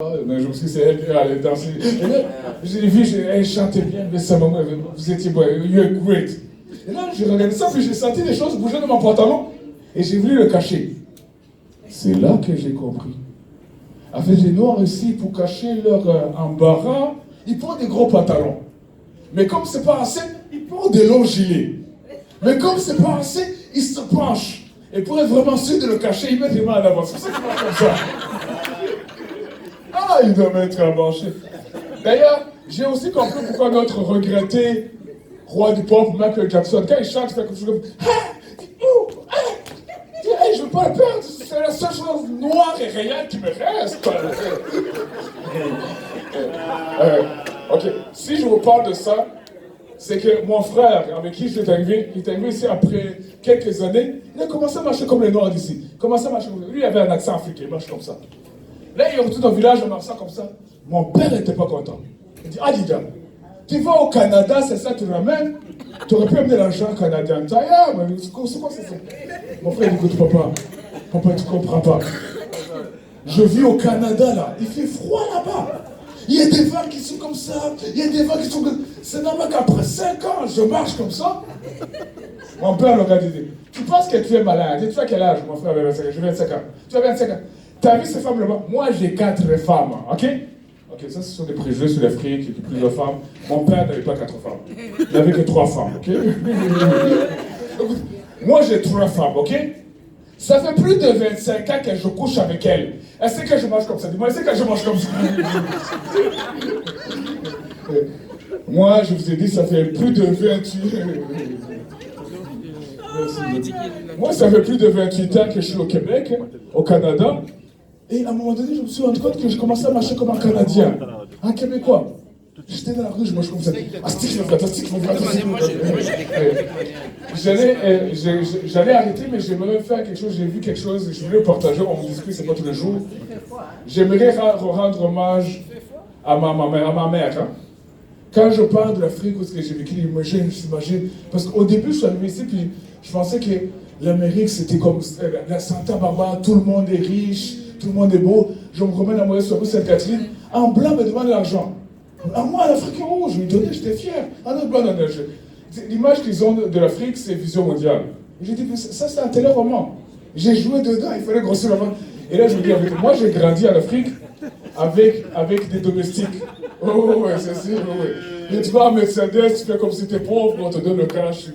Mais je me suis dit, c'est elle qui allait danser. Et là, j'ai vu, elle chantait bien, mais ça maman, vous étiez bon, you're great. Et là, j'ai regardé ça, puis j'ai senti des choses bouger dans mon pantalon, et j'ai voulu le cacher. C'est là que j'ai compris. En fait, les Noirs ici, pour cacher leur embarras, ils portent des gros pantalons. Mais comme c'est pas assez, ils portent des longs gilets. Mais comme c'est pas assez, ils se penchent. Et pour être vraiment sûr de le cacher, ils mettent les mains à l'avant. C'est pour ça qu'ils marchent comme ça. Ah, il doit mettre à marcher. D'ailleurs, j'ai aussi compris pourquoi notre regretté roi du pop, Michael Jackson, quand il chante, il fait comme ça. Hey, je veux pas le perdre, c'est la seule chose noire et réelle qui me reste. Ok, si je vous parle de ça, c'est que mon frère, avec qui je suis arrivé, il est arrivé ici après quelques années, il a commencé à marcher comme les Noirs d'ici. Lui, il avait un accent africain, il marche comme ça. Là, il retourne au village en marchant comme ça. Mon père n'était pas content. Il dit, ah, Dida, tu vas au Canada, c'est ça que tu ramènes? Tu aurais pu amener l'argent canadien. Tu dis, ah, mais c'est quoi ça? Mon frère dit, écoute, papa, tu comprends pas. Je vis au Canada, là. Il fait froid là-bas. Il y a des vagues qui sont comme ça. Il y a des vagues qui sont comme ça. C'est normal qu'après 5 ans, je marche comme ça. Mon père le regarde et dit, tu penses que tu es malade? Tu as quel âge? Mon frère avait 25 ans. J'ai 25 ans. Tu as 25 ans. Tu as vu ces femmes là-bas? Moi, j'ai 4 femmes, ok? Ok, ça, ce sont des préjugés sur l'Afrique, il y a plusieurs femmes. Mon père n'avait pas 4 femmes. Il n'avait que 3 femmes, ok? Moi, j'ai 3 femmes, ok? Ça fait plus de 25 ans que je couche avec elle. Elle sait que je mange comme ça. Dis-moi, elle sait que je mange comme ça. Moi, je vous ai dit, ça fait plus de 28... Moi, ça fait plus de 28 ans que je suis au Québec, au Canada. Et à un moment donné, je me suis rendu compte que je commençais à marcher comme un Canadien, un Québécois. J'étais dans la rue, je marche comme ça. J'allais arrêter, mais j'aimerais faire quelque chose, j'ai vu quelque chose, je voulais le partager, on me discute, c'est pas tous les jours. J'aimerais rendre hommage à ma mère. Hein. Quand je parle de l'Afrique, où est-ce que j'ai vécu, j'imagine, parce qu'au début, je suis arrivé ici, puis je pensais que l'Amérique, c'était comme la Santa Barbara, tout le monde est riche, tout le monde est beau. Je me promène à Montréal sur la rue Sainte-Catherine, un blanc me demande l'argent. À moi, l'Afrique rouge, je lui donnais, j'étais fier. Un autre blanc, l'image qu'ils ont de l'Afrique, c'est Vision mondiale. J'ai dit, ça c'est un téléroman. J'ai joué dedans, il fallait grossir la main. Et là, je me dis, moi j'ai grandi en Afrique avec des domestiques. Oh, ouais, c'est sûr, ouais. Et tu vas à Mercedes, tu fais comme si t'es pauvre, on te donne le cash.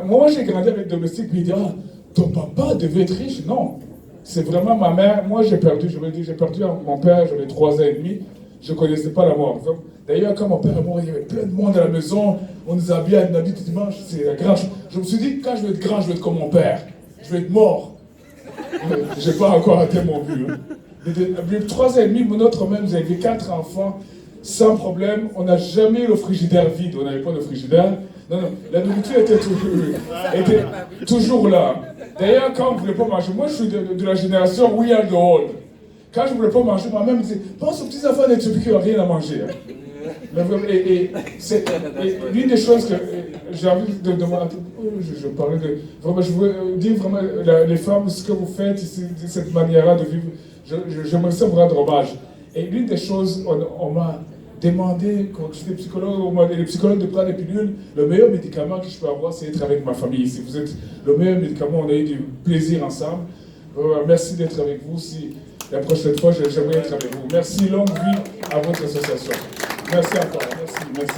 Moi, j'ai grandi avec des domestiques, puis ils disent, ah, ton papa devait être riche. Non, c'est vraiment ma mère. Moi, j'ai perdu, je me dis, j'ai perdu mon père, j'avais 3 ans et demi. Je ne connaissais pas la mort. D'ailleurs, quand mon père est mort, il y avait plein de monde à la maison. On nous habillait à une habit tout dimanche. C'est grand. Je me suis dit, quand je vais être grand, je vais être comme mon père. Je vais être mort. Je n'ai pas encore atteint mon but. Hein. Depuis 3 ans et demi, notre mère nous avait 4 enfants sans problème. On n'a jamais eu le frigidaire vide. On n'avait pas de frigidaire. Non, la nourriture était toujours là. D'ailleurs, quand on ne voulait pas manger, moi je suis de la génération We Are the Old. Quand je ne voulais pas manger, ma mère me disait, pense aux petits enfants d'Éthiopie qui n'ont rien à manger. Hein. Et c'est l'une des choses que j'ai envie de demander. Je parlais de. Vraiment, je veux dire vraiment, les femmes, ce que vous faites, de cette manière-là de vivre, j'aimerais ça vous rendre hommage. Et l'une des choses, on m'a demandé, quand j'étais psychologue, on m'a dit, les psychologues de prendre des pilules, le meilleur médicament que je peux avoir, c'est être avec ma famille. Si vous êtes le meilleur médicament, on a eu du plaisir ensemble. Merci d'être avec vous. Si la prochaine fois, j'aimerais être avec vous. Merci, longue vie à votre association. Merci encore. Merci.